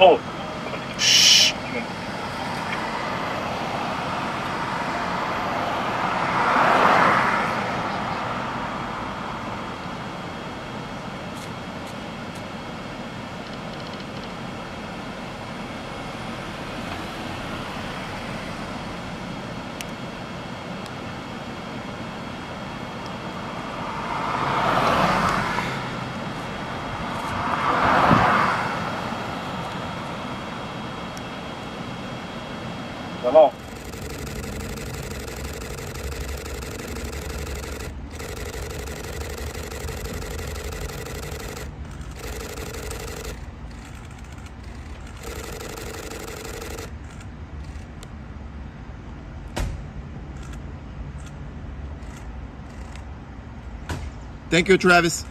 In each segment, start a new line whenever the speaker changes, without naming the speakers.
Oh,
Shh.
vraiment.
Thank you, Travis.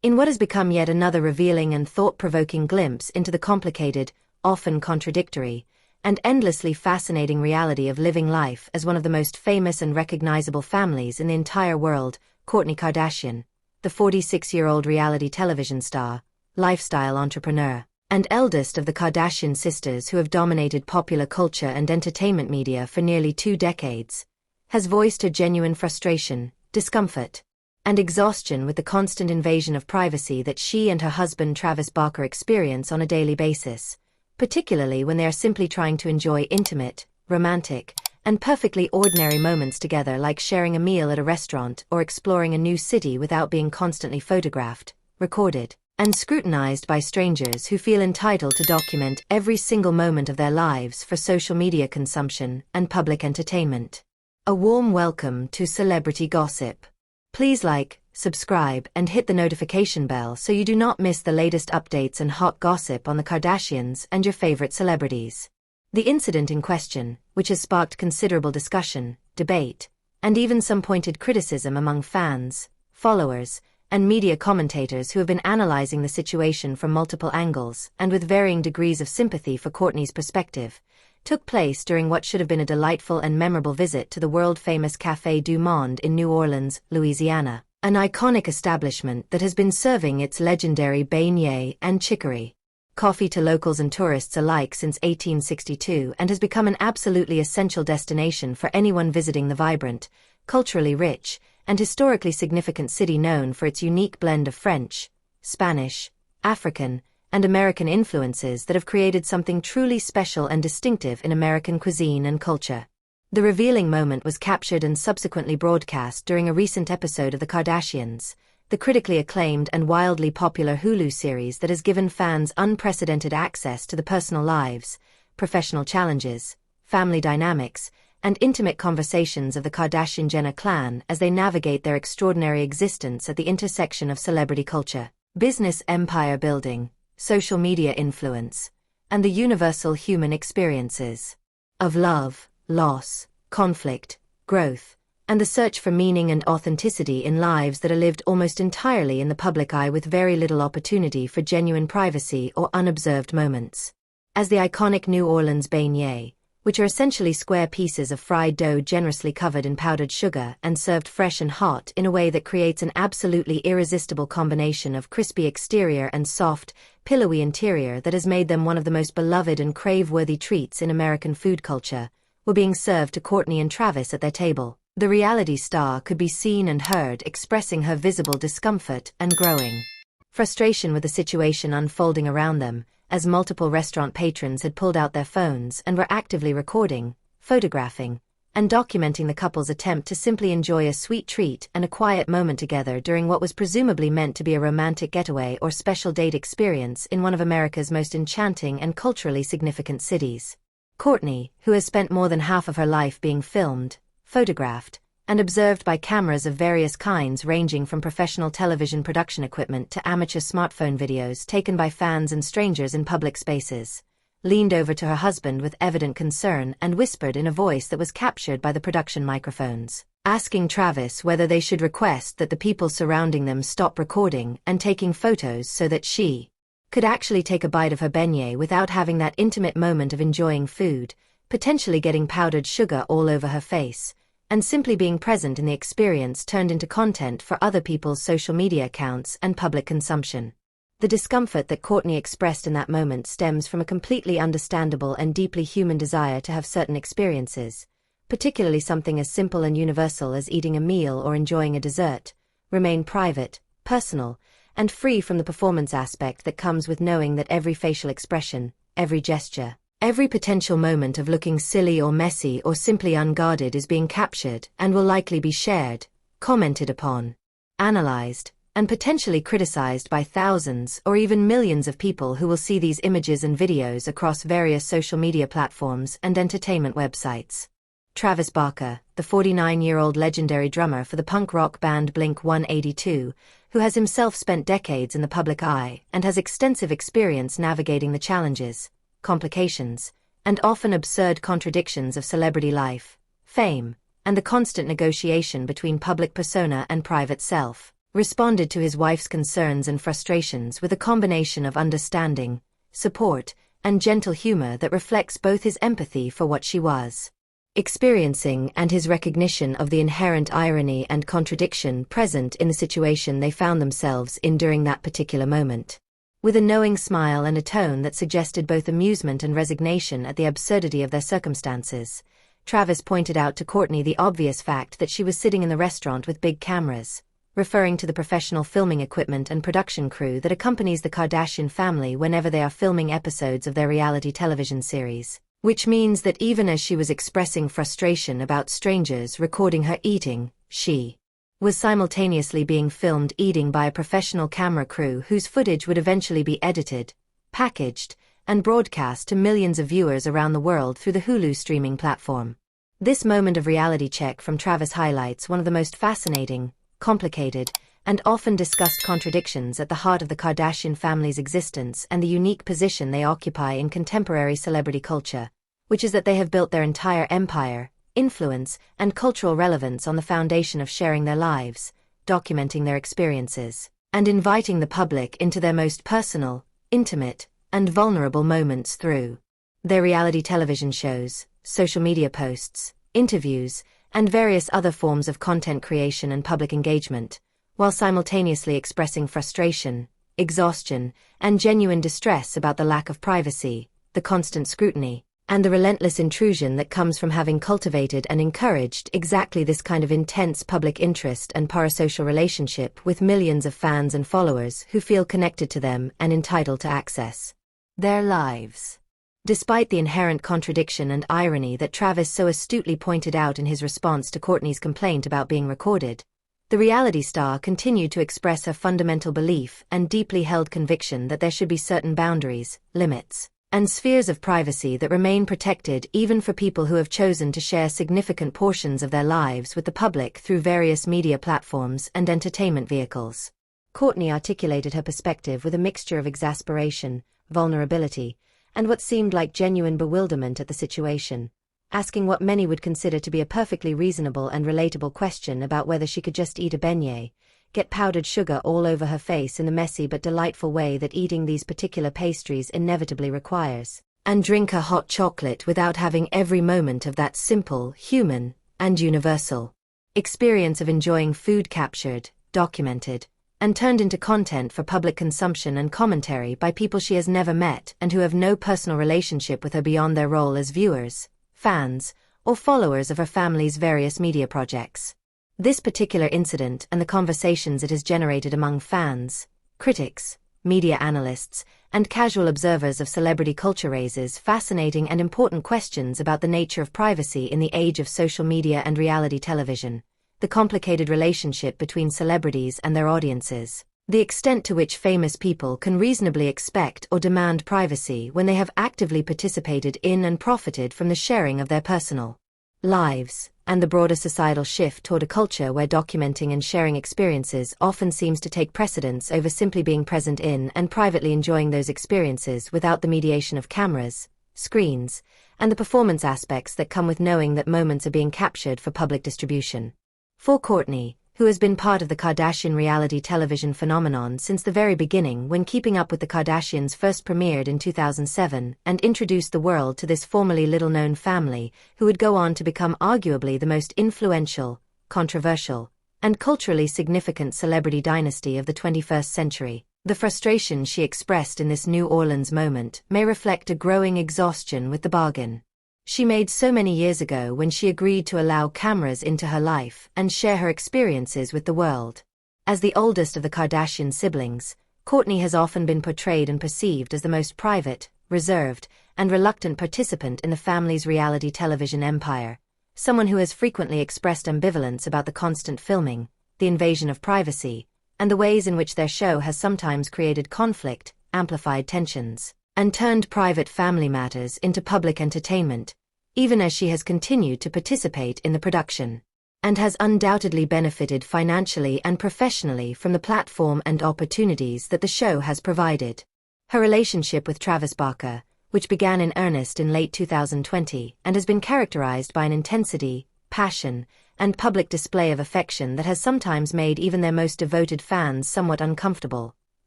In what has become yet another revealing and thought-provoking glimpse into the complicated, often contradictory, and endlessly fascinating reality of living life as one of the most famous and recognizable families in the entire world, Kourtney Kardashian, the 46-year-old reality television star, lifestyle entrepreneur, and eldest of the Kardashian sisters who have dominated popular culture and entertainment media for nearly 2 decades, has voiced her genuine frustration, discomfort, and exhaustion with the constant invasion of privacy that she and her husband Travis Barker experience on a daily basis, particularly when they are simply trying to enjoy intimate, romantic, and perfectly ordinary moments together, like sharing a meal at a restaurant or exploring a new city without being constantly photographed, recorded, and scrutinized by strangers who feel entitled to document every single moment of their lives for social media consumption and public entertainment. A warm welcome to Celebrity Gossip. Please like, subscribe, and hit the notification bell so you do not miss the latest updates and hot gossip on the Kardashians and your favorite celebrities. The incident in question, which has sparked considerable discussion, debate, and even some pointed criticism among fans, followers, and media commentators who have been analyzing the situation from multiple angles and with varying degrees of sympathy for Kourtney's perspective, took place during what should have been a delightful and memorable visit to the world-famous Cafe du Monde in New Orleans, Louisiana, an iconic establishment that has been serving its legendary beignets and chicory coffee to locals and tourists alike since 1862 and has become an absolutely essential destination for anyone visiting the vibrant, culturally rich, and historically significant city known for its unique blend of French, Spanish, African, and American influences that have created something truly special and distinctive in American cuisine and culture. The revealing moment was captured and subsequently broadcast during a recent episode of The Kardashians, the critically acclaimed and wildly popular Hulu series that has given fans unprecedented access to the personal lives, professional challenges, family dynamics, and intimate conversations of the Kardashian-Jenner clan as they navigate their extraordinary existence at the intersection of celebrity culture, business empire building, social media influence, and the universal human experiences of love, loss, conflict, growth, and the search for meaning and authenticity in lives that are lived almost entirely in the public eye with very little opportunity for genuine privacy or unobserved moments. As the iconic New Orleans beignet, which are essentially square pieces of fried dough generously covered in powdered sugar and served fresh and hot in a way that creates an absolutely irresistible combination of crispy exterior and soft, pillowy interior that has made them one of the most beloved and crave-worthy treats in American food culture, were being served to Kourtney and Travis at their table. The reality star could be seen and heard expressing her visible discomfort and growing frustration with the situation unfolding around them, as multiple restaurant patrons had pulled out their phones and were actively recording, photographing, and documenting the couple's attempt to simply enjoy a sweet treat and a quiet moment together during what was presumably meant to be a romantic getaway or special date experience in one of America's most enchanting and culturally significant cities. Kourtney, who has spent more than half of her life being filmed, photographed, and observed by cameras of various kinds ranging from professional television production equipment to amateur smartphone videos taken by fans and strangers in public spaces, leaned over to her husband with evident concern and whispered in a voice that was captured by the production microphones, asking Travis whether they should request that the people surrounding them stop recording and taking photos so that she could actually take a bite of her beignet without having that intimate moment of enjoying food, potentially getting powdered sugar all over her face, and simply being present in the experience turned into content for other people's social media accounts and public consumption. The discomfort that Kourtney expressed in that moment stems from a completely understandable and deeply human desire to have certain experiences, particularly something as simple and universal as eating a meal or enjoying a dessert, remain private, personal, and free from the performance aspect that comes with knowing that every facial expression, every gesture, every potential moment of looking silly or messy or simply unguarded is being captured and will likely be shared, commented upon, analyzed, and potentially criticized by thousands or even millions of people who will see these images and videos across various social media platforms and entertainment websites. Travis Barker, the 49-year-old legendary drummer for the punk rock band Blink-182, who has himself spent decades in the public eye and has extensive experience navigating the challenges, complications, and often absurd contradictions of celebrity life, fame, and the constant negotiation between public persona and private self, responded to his wife's concerns and frustrations with a combination of understanding, support, and gentle humor that reflects both his empathy for what she was experiencing and his recognition of the inherent irony and contradiction present in the situation they found themselves in during that particular moment. With a knowing smile and a tone that suggested both amusement and resignation at the absurdity of their circumstances, Travis pointed out to Kourtney the obvious fact that she was sitting in the restaurant with big cameras, referring to the professional filming equipment and production crew that accompanies the Kardashian family whenever they are filming episodes of their reality television series, which means that even as she was expressing frustration about strangers recording her eating, she was simultaneously being filmed eating by a professional camera crew whose footage would eventually be edited, packaged, and broadcast to millions of viewers around the world through the Hulu streaming platform. This moment of reality check from Travis highlights one of the most fascinating, complicated, and often discussed contradictions at the heart of the Kardashian family's existence and the unique position they occupy in contemporary celebrity culture, which is that they have built their entire empire, influence, and cultural relevance on the foundation of sharing their lives, documenting their experiences, and inviting the public into their most personal, intimate, and vulnerable moments through their reality television shows, social media posts, interviews, and various other forms of content creation and public engagement, while simultaneously expressing frustration, exhaustion, and genuine distress about the lack of privacy, the constant scrutiny, and the relentless intrusion that comes from having cultivated and encouraged exactly this kind of intense public interest and parasocial relationship with millions of fans and followers who feel connected to them and entitled to access their lives. Despite the inherent contradiction and irony that Travis so astutely pointed out in his response to Kourtney's complaint about being recorded, the reality star continued to express her fundamental belief and deeply held conviction that there should be certain boundaries, limits, and spheres of privacy that remain protected even for people who have chosen to share significant portions of their lives with the public through various media platforms and entertainment vehicles. Kourtney articulated her perspective with a mixture of exasperation, vulnerability, and what seemed like genuine bewilderment at the situation, asking what many would consider to be a perfectly reasonable and relatable question about whether she could just eat a beignet, get powdered sugar all over her face in the messy but delightful way that eating these particular pastries inevitably requires, and drink a hot chocolate without having every moment of that simple, human, and universal experience of enjoying food captured, documented, and turned into content for public consumption and commentary by people she has never met and who have no personal relationship with her beyond their role as viewers, fans, or followers of her family's various media projects. This particular incident and the conversations it has generated among fans, critics, media analysts, and casual observers of celebrity culture raises fascinating and important questions about the nature of privacy in the age of social media and reality television, the complicated relationship between celebrities and their audiences, the extent to which famous people can reasonably expect or demand privacy when they have actively participated in and profited from the sharing of their personal lives, and the broader societal shift toward a culture where documenting and sharing experiences often seems to take precedence over simply being present in and privately enjoying those experiences without the mediation of cameras, screens, and the performance aspects that come with knowing that moments are being captured for public distribution. For Kourtney, who has been part of the Kardashian reality television phenomenon since the very beginning when Keeping Up with the Kardashians first premiered in 2007 and introduced the world to this formerly little-known family who would go on to become arguably the most influential, controversial, and culturally significant celebrity dynasty of the 21st century. The frustration she expressed in this New Orleans moment may reflect a growing exhaustion with the bargain she made so many years ago when she agreed to allow cameras into her life and share her experiences with the world. As the oldest of the Kardashian siblings, Kourtney has often been portrayed and perceived as the most private, reserved, and reluctant participant in the family's reality television empire, someone who has frequently expressed ambivalence about the constant filming, the invasion of privacy, and the ways in which their show has sometimes created conflict, amplified tensions, and turned private family matters into public entertainment, even as she has continued to participate in the production, and has undoubtedly benefited financially and professionally from the platform and opportunities that the show has provided. Her relationship with Travis Barker, which began in earnest in late 2020 and has been characterized by an intensity, passion, and public display of affection that has sometimes made even their most devoted fans somewhat uncomfortable,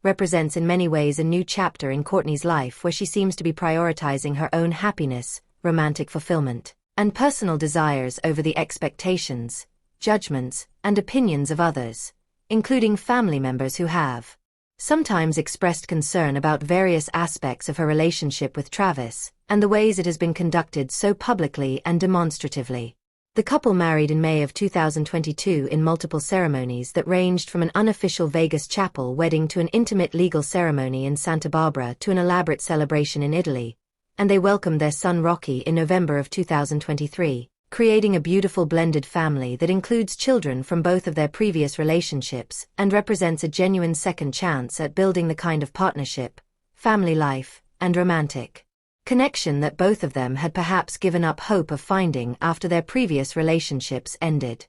represents in many ways a new chapter in Kourtney's life where she seems to be prioritizing her own happiness, romantic fulfillment, and personal desires over the expectations, judgments, and opinions of others, including family members who have sometimes expressed concern about various aspects of her relationship with Travis and the ways it has been conducted so publicly and demonstratively. The couple married in May of 2022 in multiple ceremonies that ranged from an unofficial Vegas chapel wedding to an intimate legal ceremony in Santa Barbara to an elaborate celebration in Italy, and they welcomed their son Rocky in November of 2023, creating a beautiful blended family that includes children from both of their previous relationships and represents a genuine second chance at building the kind of partnership, family life, and romantic connection that both of them had perhaps given up hope of finding after their previous relationships ended.